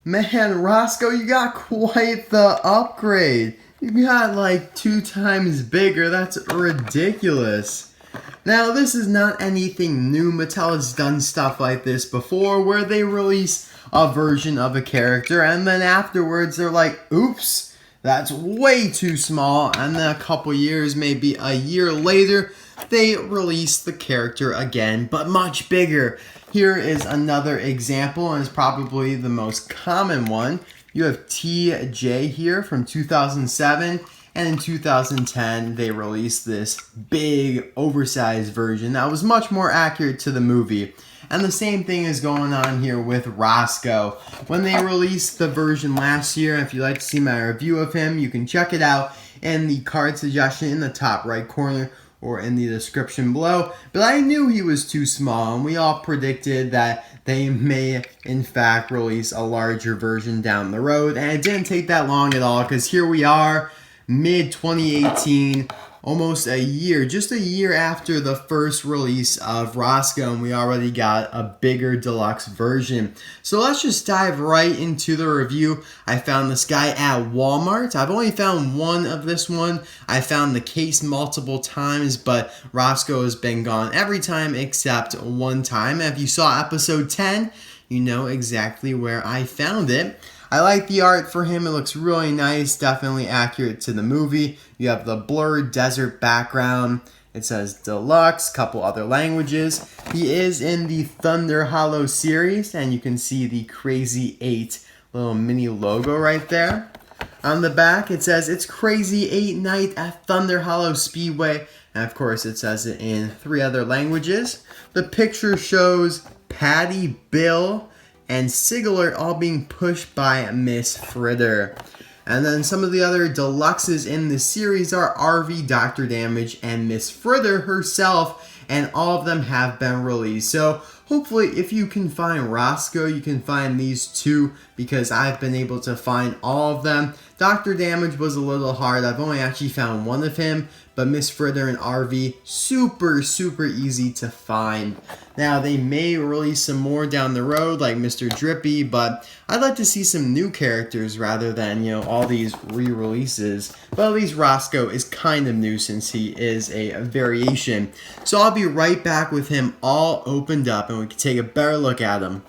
Man, Roscoe, you got quite the upgrade. You got like 2 times bigger. That's ridiculous. Now, this is not anything new. Mattel has done stuff like this before where they release a version of a character and then afterwards they're like, oops, that's way too small. And then a couple years, maybe a year later, they release the character again, but much bigger. Here is another example, and it's probably the most common one. You have TJ here from 2007, and in 2010 they released this big, oversized version that was much more accurate to the movie. And the same thing is going on here with Roscoe. When they released the version last year, if you'd like to see my review of him, you can check it out in the card suggestion in the top right corner or in the description below. But I knew he was too small, and we all predicted that they may in fact release a larger version down the road, and it didn't take that long at all, because here we are, mid 2018, almost a year, just a year after the first release of Roscoe, and we already got a bigger deluxe version. So let's just dive right into the review. I found this guy at Walmart. I've only found one of this one. I found the case multiple times, but Roscoe has been gone every time except one time. And if you saw episode 10, you know exactly where I found it. I like the art for him. It looks really nice, definitely accurate to the movie. You have the blurred desert background. It says Deluxe, couple other languages. He is in the Thunder Hollow series, and you can see the Crazy 8 little mini logo right there. On the back, it says it's Crazy 8 Night at Thunder Hollow Speedway, and of course it says it in 3 other languages. The picture shows Patty, Bill, and Sigler all being pushed by Miss Fritter. And then some of the other deluxes in the series are RV, Dr. Damage, and Miss Fritter herself, and all of them have been released. So hopefully if you can find Roscoe, you can find these 2, because I've been able to find all of them. Dr. Damage was a little hard. I've only actually found one of him, but Miss Fritter and RV, super easy to find. Now, they may release some more down the road, like Mr. Drippy, but I'd like to see some new characters rather than, you know, all these re-releases. But at least Roscoe is kind of new since he is a variation. So I'll be right back with him all opened up, and we can take a better look at him.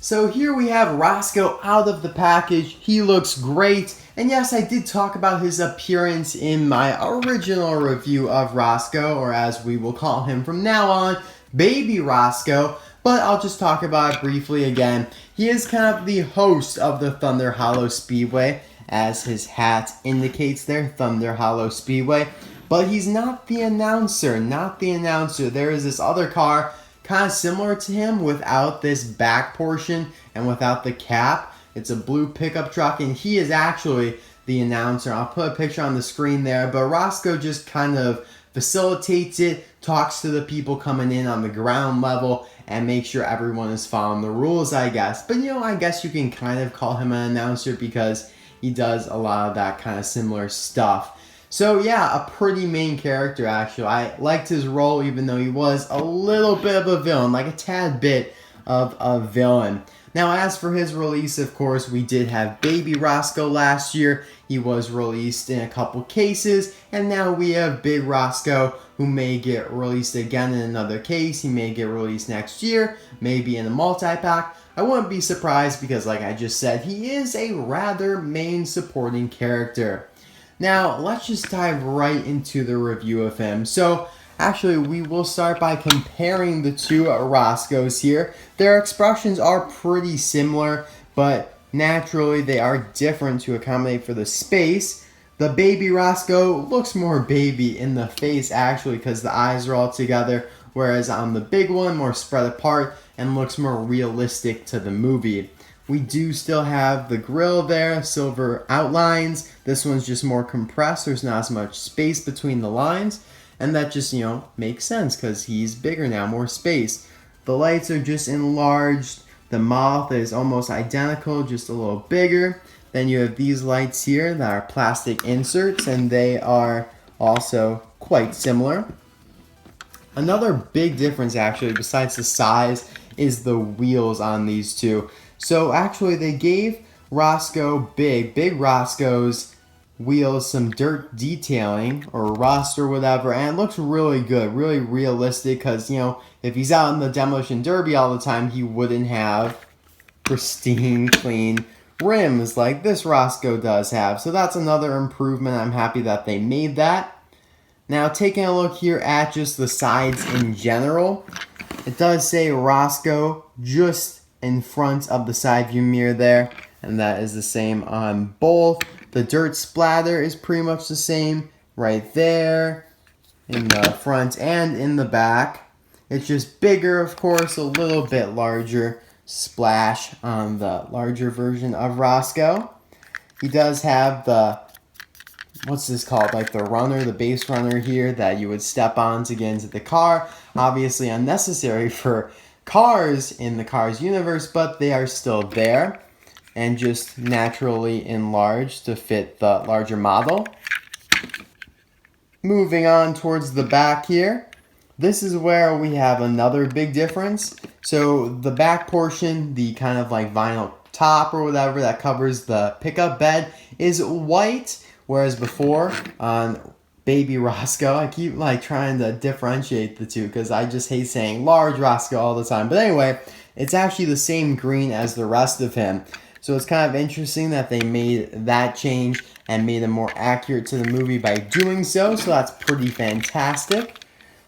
So here we have Roscoe out of the package. He looks great. And yes, I did talk about his appearance in my original review of Roscoe, or as we will call him from now on, Baby Roscoe. But I'll just talk about it briefly again. He is kind of the host of the Thunder Hollow Speedway, as his hat indicates there, Thunder Hollow Speedway. But he's not the announcer, There is this other car kind of similar to him without this back portion and without the cap. It's a blue pickup truck, and he is actually the announcer. I'll put a picture on the screen there, but Roscoe just kind of facilitates it, talks to the people coming in on the ground level, and makes sure everyone is following the rules, I guess. But, you know, I guess you can kind of call him an announcer because he does a lot of that kind of similar stuff. So yeah, a pretty main character actually. I liked his role even though he was a little bit of a villain, like a tad bit of a villain. Now as for his release, of course, we did have Baby Roscoe last year. He was released in a couple cases, and now we have Big Roscoe, who may get released again in another case. He may get released next year, maybe in a multi-pack. I wouldn't be surprised because, like I just said, he is a rather main supporting character. Now, let's just dive right into the review of him. So, actually, we will start by comparing the 2 Roscoes here. Their expressions are pretty similar, but naturally they are different to accommodate for the space. The Baby Roscoe looks more baby in the face, actually, because the eyes are all together, whereas on the big one, more spread apart and looks more realistic to the movie. We do still have the grill there, silver outlines. This one's just more compressed. There's not as much space between the lines. And that just, makes sense because he's bigger now, more space. The lights are just enlarged, The mouth is almost identical, just a little bigger. Then you have these lights here that are plastic inserts, and they are also quite similar. Another big difference, actually, besides the size, is the wheels on these two. So actually, they gave Roscoe, big Roscoe's wheels some dirt detailing or rust or whatever, and it looks really good, really realistic, because, you know, if he's out in the Demolition Derby all the time, he wouldn't have pristine, clean rims like this Roscoe does have. So that's another improvement. I'm happy that they made that. Now, taking a look here at just the sides in general, it does say Roscoe just in front of the side view mirror there, and that is the same on both. The dirt splatter is pretty much the same right there in the front and in the back. It's just bigger, of course, a little bit larger splash on the larger version of Roscoe. He does have the, what's this called, like the runner, the base runner here that you would step on to get into the car. Obviously unnecessary for cars in the Cars universe, but they are still there and just naturally enlarged to fit the larger model. Moving on towards the back here, this is where we have another big difference. So the back portion, the kind of like vinyl top or whatever that covers the pickup bed, is white, whereas before on baby Roscoe, I keep like trying to differentiate the two because I just hate saying large Roscoe all the time. But anyway, it's actually the same green as the rest of him. So it's kind of interesting that they made that change and made him more accurate to the movie by doing so. So that's pretty fantastic.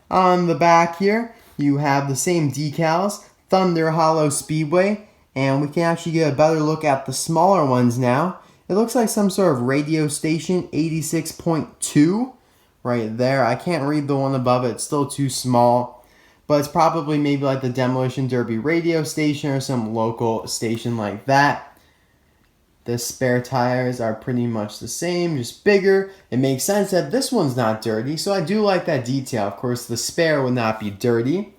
On the back here, you have the same decals, Thunder Hollow Speedway, and we can actually get a better look at the smaller ones now. It looks like some sort of radio station, 86.2 right there. I can't read the one above it, it's still too small. But it's probably maybe like the Demolition Derby radio station or some local station like that. The spare tires are pretty much the same, just bigger. It makes sense that this one's not dirty, so I do like that detail. Of course, the spare would not be dirty.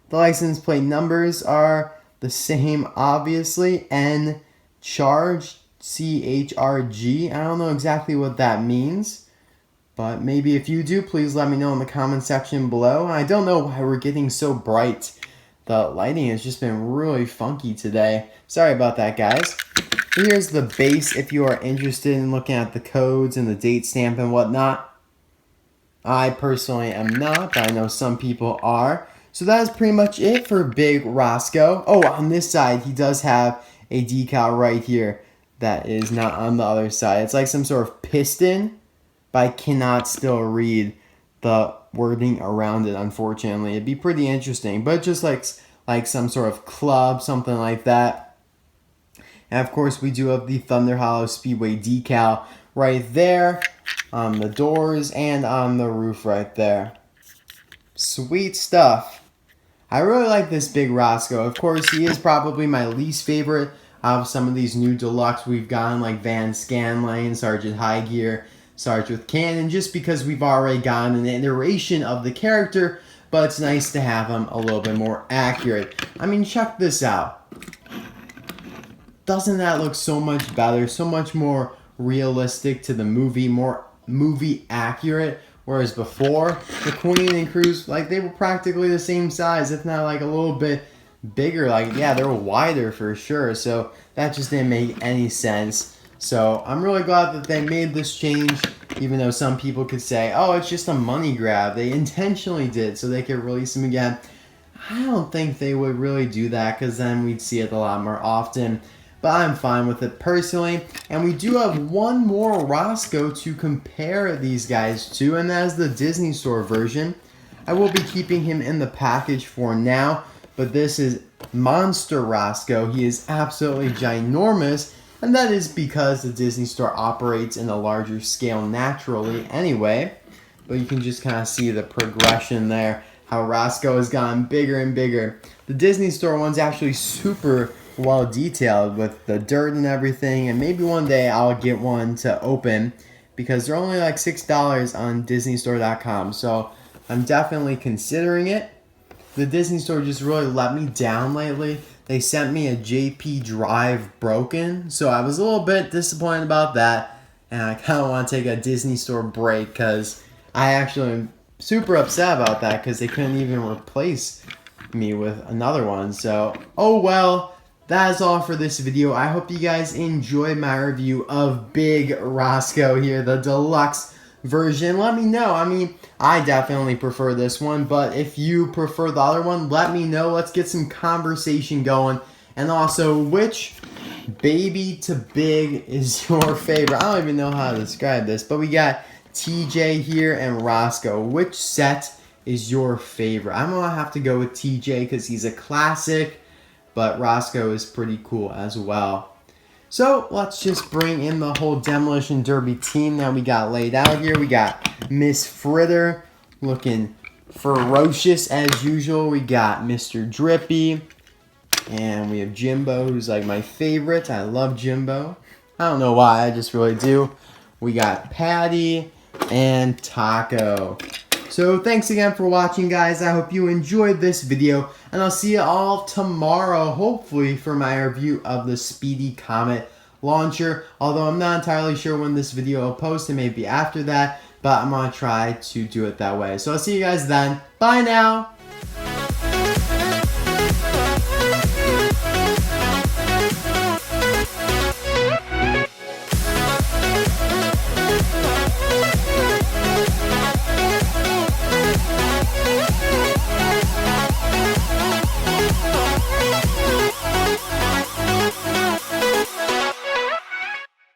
The license plate numbers are the same, obviously. N Charge, CHRG. I don't know exactly what that means, but maybe if you do, please let me know in the comment section below. I don't know why we're getting so bright. The lighting has just been really funky today. Sorry about that, guys. Here's the base if you are interested in looking at the codes and the date stamp and whatnot. I personally am not, but I know some people are. So that is pretty much it for Big Roscoe. Oh, on this side, he does have a decal right here that is not on the other side. It's like some sort of piston, but I cannot still read the wording around it, unfortunately. It'd be pretty interesting, but just like some sort of club, something like that. And of course, we do have the Thunder Hollow Speedway decal right there on the doors and on the roof right there. Sweet stuff. I really like this Big Roscoe. Of course, he is probably my least favorite of some of these new deluxe we've gotten, like Van Scanlane, Sergeant High Gear, Sarge with Cannon, just because we've already gotten an iteration of the character, but it's nice to have him a little bit more accurate. I mean, check this out. Doesn't that look so much better, so much more realistic to the movie, more movie accurate? Whereas before, the Queen and Cruise, like, they were practically the same size, if not like a little bit bigger. Like, yeah, they're wider for sure. So that just didn't make any sense. So I'm really glad that they made this change, even though some people could say, oh, it's just a money grab. They intentionally did so they could release them again. I don't think they would really do that, because then we'd see it a lot more often. But I'm fine with it personally. And we do have one more Roscoe to compare these guys to, and that is the Disney Store version. I will be keeping him in the package for now, but this is Monster Roscoe. He is absolutely ginormous, and that is because the Disney Store operates in a larger scale naturally anyway. But you can just kind of see the progression there, how Roscoe has gotten bigger and bigger. The Disney Store one's actually super well detailed with the dirt and everything, and maybe one day I'll get one to open, because they're only like $6 on DisneyStore.com, so I'm definitely considering it. The Disney Store just really let me down lately. they sent me a JP drive broken, so I was a little bit disappointed about that, and I kind of want to take a Disney Store break because I actually am super upset about that because they couldn't even replace me with another one. So, oh well, that is all for this video. I hope you guys enjoyed my review of Big Roscoe here, the deluxe version. Let me know. I mean, I definitely prefer this one, but if you prefer the other one, let me know. Let's get some conversation going. And also, which baby to big is your favorite? I don't even know how to describe this, but we got TJ here and Roscoe. Which set is your favorite? I'm gonna have to go with TJ because he's a classic, but Roscoe is pretty cool as well. So let's just bring in the whole Demolition Derby team that we got laid out here. We got Miss Fritter looking ferocious as usual. We got Mr. Drippy. And we have Jimbo, who's like my favorite. I love Jimbo. I don't know why, I just really do. We got Patty and Taco. So thanks again for watching, guys. I hope you enjoyed this video. And I'll see you all tomorrow, hopefully, for my review of the Speedy Comet launcher. Although I'm not entirely sure when this video will post. It may be after that. But I'm going to try to do it that way. So I'll see you guys then. Bye now.